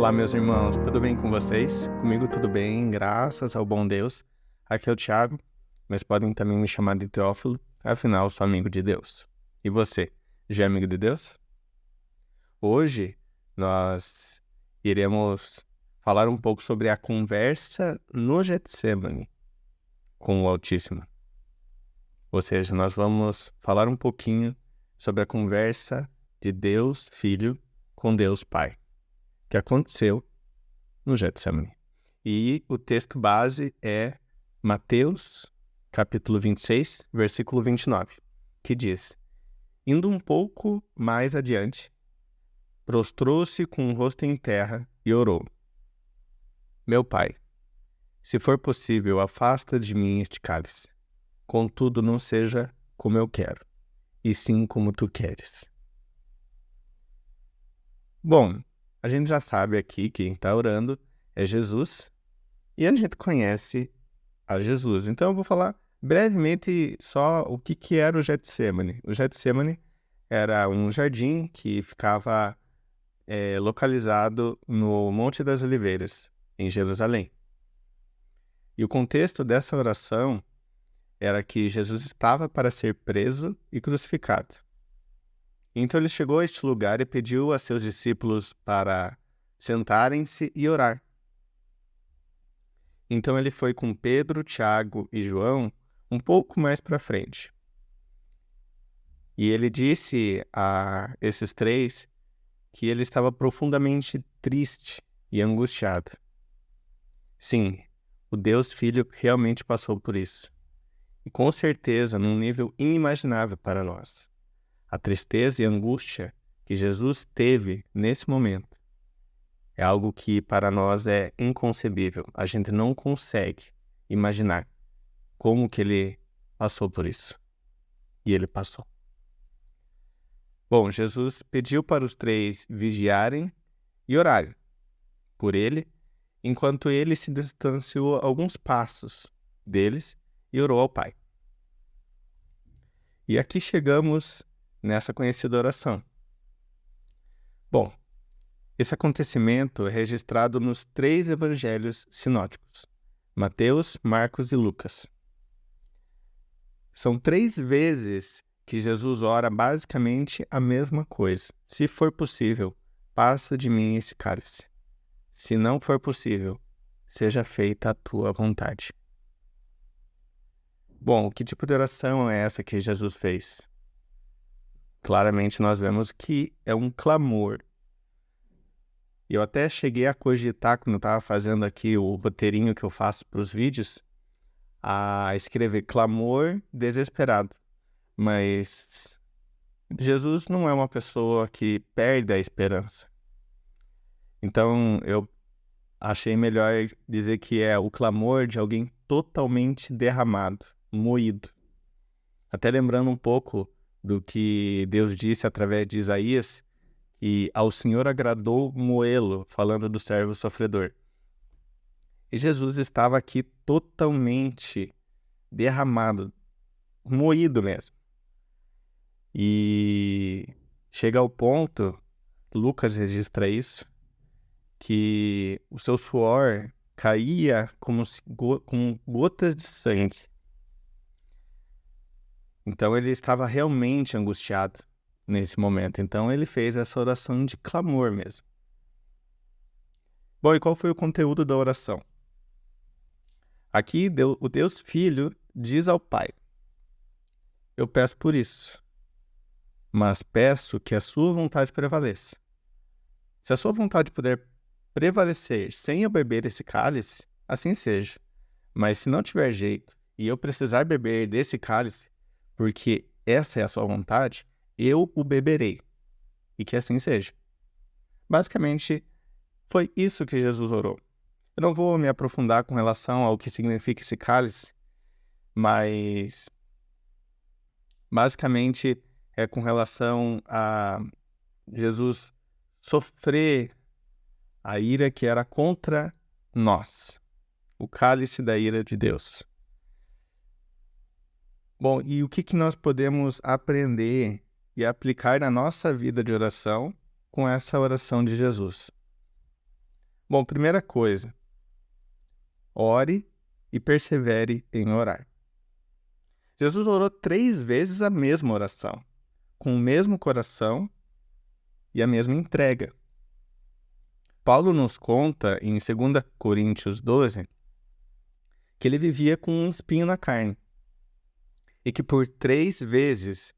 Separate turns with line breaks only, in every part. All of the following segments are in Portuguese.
Olá, meus irmãos, tudo bem com vocês? Comigo tudo bem, graças ao bom Deus. Aqui é o Thiago, mas podem também me chamar de Teófilo, afinal sou amigo de Deus. E você, já é amigo de Deus? Hoje nós iremos falar um pouco sobre a conversa no Getsemane com o Altíssimo. Ou seja, nós vamos falar um pouquinho sobre a conversa de Deus Filho com Deus Pai, que aconteceu no Getsemane. E o texto base é Mateus, capítulo 26, versículo 29, que diz: Indo um pouco mais adiante, prostrou-se com o rosto em terra e orou: Meu Pai, se for possível, afasta de mim este cálice. Contudo, não seja como eu quero, e sim como tu queres. Bom, a gente já sabe aqui que quem está orando é Jesus, e a gente conhece a Jesus. Então eu vou falar brevemente só o que era o Getsemane. O Getsemane era um jardim que ficava localizado no Monte das Oliveiras, em Jerusalém. E o contexto dessa oração era que Jesus estava para ser preso e crucificado. Então ele chegou a este lugar e pediu a seus discípulos para sentarem-se e orar. Então ele foi com Pedro, Tiago e João um pouco mais para frente. E ele disse a esses três que ele estava profundamente triste e angustiado. Sim, o Deus Filho realmente passou por isso. E com certeza num nível inimaginável para nós. A tristeza e angústia que Jesus teve nesse momento é algo que para nós é inconcebível. A gente não consegue imaginar como que ele passou por isso. E ele passou. Bom, Jesus pediu para os três vigiarem e orarem por ele, enquanto ele se distanciou alguns passos deles e orou ao Pai. E aqui chegamos nessa conhecida oração. Bom, esse acontecimento é registrado nos 3 evangelhos sinóticos, Mateus, Marcos e Lucas. São 3 vezes que Jesus ora basicamente a mesma coisa. Se for possível, passa de mim esse cálice. Se não for possível, seja feita a tua vontade. Bom, que tipo de oração é essa que Jesus fez? Claramente nós vemos que é um clamor. E eu até cheguei a cogitar, quando eu estava fazendo aqui o roteirinho que eu faço para os vídeos, a escrever clamor desesperado. Mas Jesus não é uma pessoa que perde a esperança. Então eu achei melhor dizer que é o clamor de alguém totalmente derramado, moído. Até lembrando um pouco do que Deus disse através de Isaías, e ao Senhor agradou moê-lo, falando do servo sofredor. E Jesus estava aqui totalmente derramado, moído mesmo. E chega ao ponto, Lucas registra isso, que o seu suor caía como gotas de sangue. Então ele estava realmente angustiado nesse momento. Então ele fez essa oração de clamor mesmo. Bom, e qual foi o conteúdo da oração? Aqui o Deus Filho diz ao Pai: Eu peço por isso, mas peço que a sua vontade prevaleça. Se a sua vontade puder prevalecer sem eu beber esse cálice, assim seja. Mas se não tiver jeito e eu precisar beber desse cálice, porque essa é a sua vontade, eu o beberei. E que assim seja. Basicamente, foi isso que Jesus orou. Eu não vou me aprofundar com relação ao que significa esse cálice, mas basicamente é com relação a Jesus sofrer a ira que era contra nós, o cálice da ira de Deus. Bom, e o que nós podemos aprender e aplicar na nossa vida de oração com essa oração de Jesus? Bom, primeira coisa, ore e persevere em orar. Jesus orou 3 vezes a mesma oração, com o mesmo coração e a mesma entrega. Paulo nos conta em 2 Coríntios 12 que ele vivia com um espinho na carne e que por 3 vezes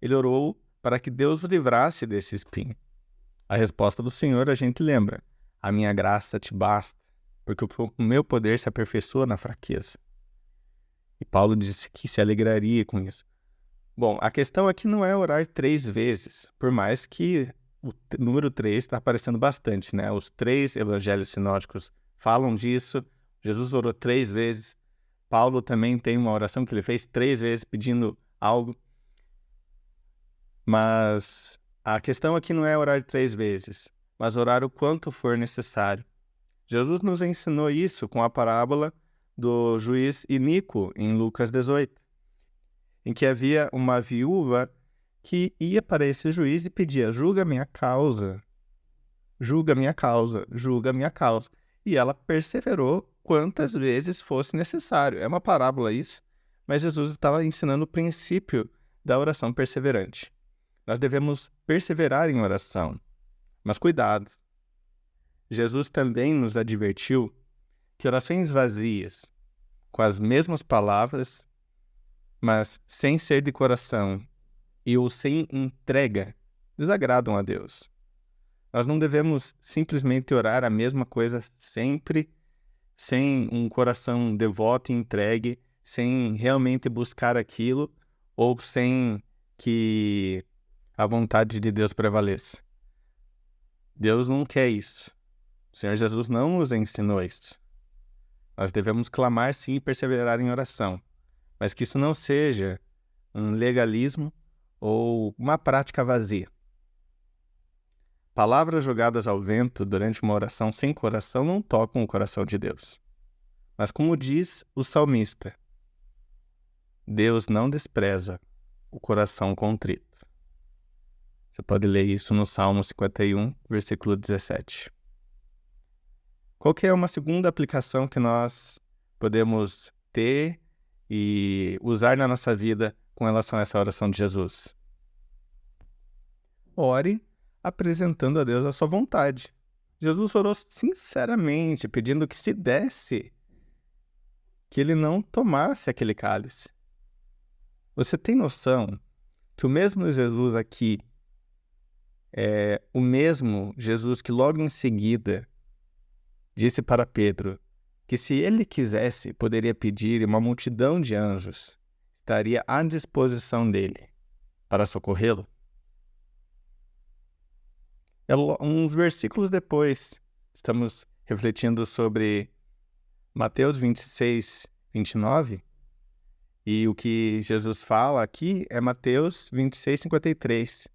ele orou para que Deus o livrasse desse espinho. A resposta do Senhor a gente lembra: a minha graça te basta, porque o meu poder se aperfeiçoa na fraqueza. E Paulo disse que se alegraria com isso. Bom, a questão aqui não é orar 3 vezes, por mais que o número 3 está aparecendo bastante, né? Os 3 evangelhos sinóticos falam disso. Jesus orou 3 vezes. Paulo também tem uma oração que ele fez 3 vezes pedindo algo. Mas a questão aqui não é orar 3 vezes, mas orar o quanto for necessário. Jesus nos ensinou isso com a parábola do juiz iníquo em Lucas 18, em que havia uma viúva que ia para esse juiz e pedia: julga minha causa, julga minha causa, julga minha causa. E ela perseverou quantas vezes fosse necessário. É uma parábola isso, mas Jesus estava ensinando o princípio da oração perseverante. Nós devemos perseverar em oração, mas cuidado. Jesus também nos advertiu que orações vazias, com as mesmas palavras, mas sem ser de coração ou sem entrega, desagradam a Deus. Nós não devemos simplesmente orar a mesma coisa sempre, sem um coração devoto e entregue, sem realmente buscar aquilo, ou sem que a vontade de Deus prevaleça. Deus não quer isso. O Senhor Jesus não nos ensinou isso. Nós devemos clamar sim e perseverar em oração, mas que isso não seja um legalismo ou uma prática vazia. Palavras jogadas ao vento durante uma oração sem coração não tocam o coração de Deus. Mas como diz o salmista, Deus não despreza o coração contrito. Você pode ler isso no Salmo 51, versículo 17. Qual que é uma segunda aplicação que nós podemos ter e usar na nossa vida com relação a essa oração de Jesus? Ore apresentando a Deus a sua vontade. Jesus orou sinceramente, pedindo que se desse, que ele não tomasse aquele cálice. Você tem noção que o mesmo Jesus aqui é o mesmo Jesus que logo em seguida disse para Pedro que se ele quisesse, poderia pedir e uma multidão de anjos estaria à disposição dele para socorrê-lo? Uns versículos depois, estamos refletindo sobre Mateus 26, 29, e o que Jesus fala aqui é Mateus 26, 53.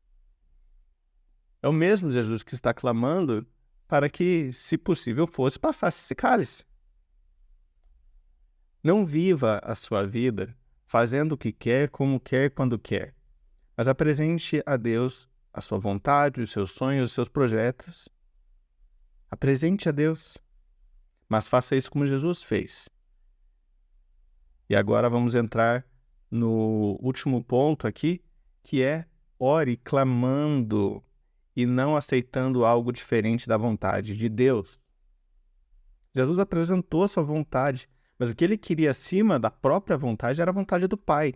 É o mesmo Jesus que está clamando para que, se possível fosse, passasse esse cálice. Não viva a sua vida fazendo o que quer, como quer, quando quer, mas apresente a Deus a sua vontade, os seus sonhos, os seus projetos. Apresente a Deus, mas faça isso como Jesus fez. E agora vamos entrar no último ponto aqui, que é ore clamando e não aceitando algo diferente da vontade de Deus. Jesus apresentou a sua vontade, mas o que ele queria acima da própria vontade era a vontade do Pai.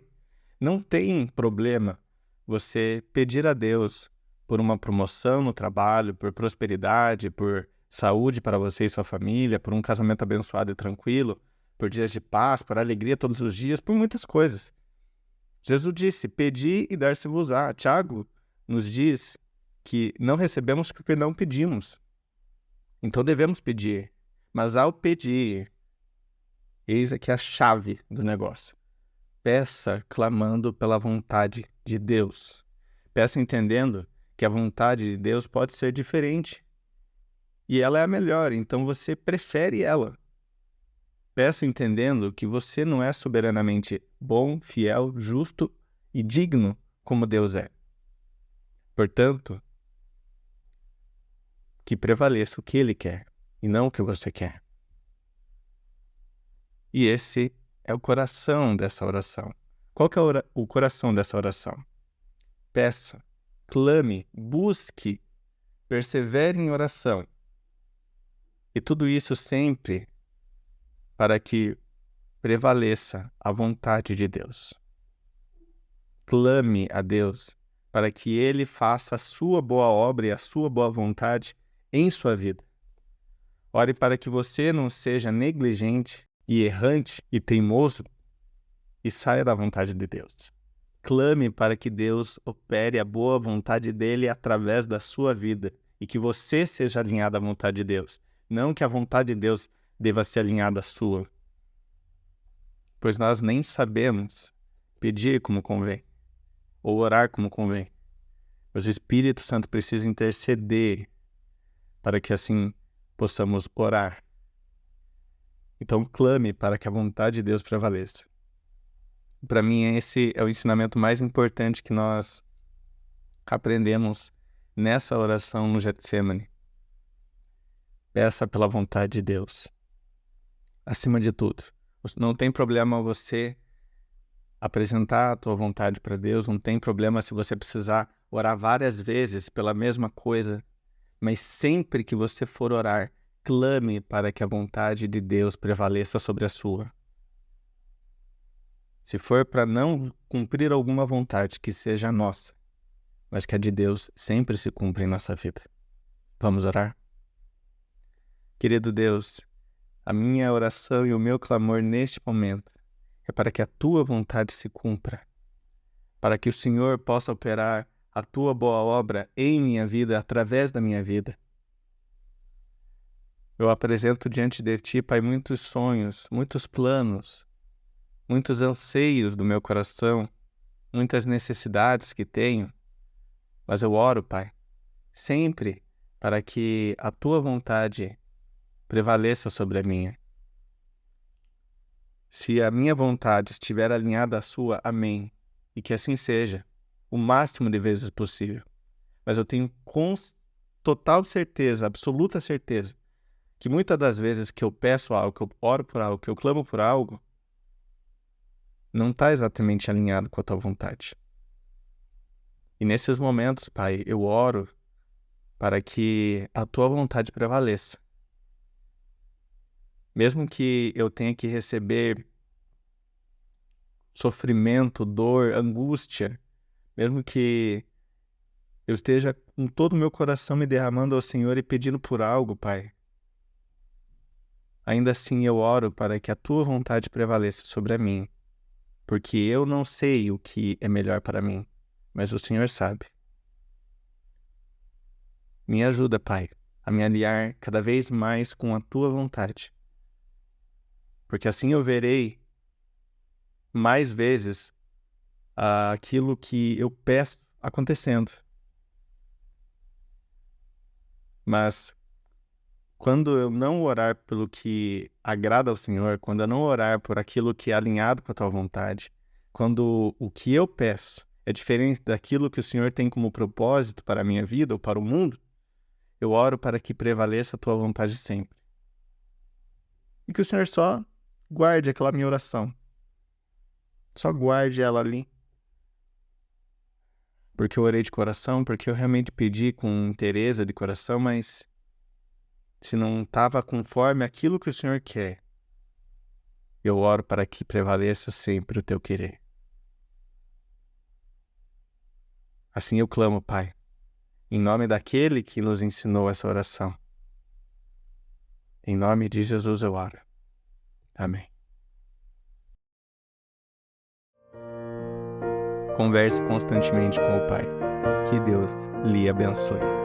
Não tem problema você pedir a Deus por uma promoção no trabalho, por prosperidade, por saúde para você e sua família, por um casamento abençoado e tranquilo, por dias de paz, por alegria todos os dias, por muitas coisas. Jesus disse: pedi e dar-se-vos-á. Tiago nos diz que não recebemos porque não pedimos. Então devemos pedir. Mas ao pedir, eis aqui a chave do negócio. Peça clamando pela vontade de Deus. Peça entendendo que a vontade de Deus pode ser diferente. E ela é a melhor, então você prefere ela. Peça entendendo que você não é soberanamente bom, fiel, justo e digno como Deus é. Portanto, que prevaleça o que Ele quer e não o que você quer. E esse é o coração dessa oração. Qual que é o coração dessa oração? Peça, clame, busque, persevere em oração. E tudo isso sempre para que prevaleça a vontade de Deus. Clame a Deus para que Ele faça a sua boa obra e a sua boa vontade em sua vida. Ore para que você não seja negligente e errante e teimoso e saia da vontade de Deus. Clame para que Deus opere a boa vontade dele através da sua vida e que você seja alinhado à vontade de Deus, não que a vontade de Deus deva ser alinhada à sua. Pois nós nem sabemos pedir como convém, ou orar como convém. Mas o Espírito Santo precisa interceder para que assim possamos orar. Então clame para que a vontade de Deus prevaleça. Para mim, esse é o ensinamento mais importante que nós aprendemos nessa oração no Getsemane. Peça pela vontade de Deus, acima de tudo. Não tem problema você apresentar a tua vontade para Deus, não tem problema se você precisar orar várias vezes pela mesma coisa, mas sempre que você for orar, clame para que a vontade de Deus prevaleça sobre a sua. Se for para não cumprir alguma vontade que seja a nossa, mas que a de Deus sempre se cumpra em nossa vida. Vamos orar? Querido Deus, a minha oração e o meu clamor neste momento é para que a Tua vontade se cumpra, para que o Senhor possa operar a Tua boa obra em minha vida, através da minha vida. Eu apresento diante de Ti, Pai, muitos sonhos, muitos planos, muitos anseios do meu coração, muitas necessidades que tenho, mas eu oro, Pai, sempre para que a Tua vontade prevaleça sobre a minha. Se a minha vontade estiver alinhada à sua, amém, e que assim seja, o máximo de vezes possível. Mas eu tenho total certeza, absoluta certeza, que muitas das vezes que eu peço algo, que eu oro por algo, que eu clamo por algo, não está exatamente alinhado com a Tua vontade. E nesses momentos, Pai, eu oro para que a Tua vontade prevaleça. Mesmo que eu tenha que receber sofrimento, dor, angústia, mesmo que eu esteja com todo o meu coração me derramando ao Senhor e pedindo por algo, Pai, ainda assim eu oro para que a Tua vontade prevaleça sobre a minha, porque eu não sei o que é melhor para mim, mas o Senhor sabe. Me ajuda, Pai, a me aliar cada vez mais com a Tua vontade, porque assim eu verei mais vezes aquilo que eu peço acontecendo. Mas quando eu não orar pelo que agrada ao Senhor, quando eu não orar por aquilo que é alinhado com a Tua vontade, quando o que eu peço é diferente daquilo que o Senhor tem como propósito para a minha vida ou para o mundo, eu oro para que prevaleça a Tua vontade sempre. E que o Senhor só guarde aquela minha oração. Só guarde ela ali. Porque eu orei de coração, porque eu realmente pedi com interesse de coração, mas se não estava conforme aquilo que o Senhor quer, eu oro para que prevaleça sempre o Teu querer. Assim eu clamo, Pai, em nome daquele que nos ensinou essa oração. Em nome de Jesus eu oro. Amém. Converse constantemente com o Pai. Que Deus lhe abençoe.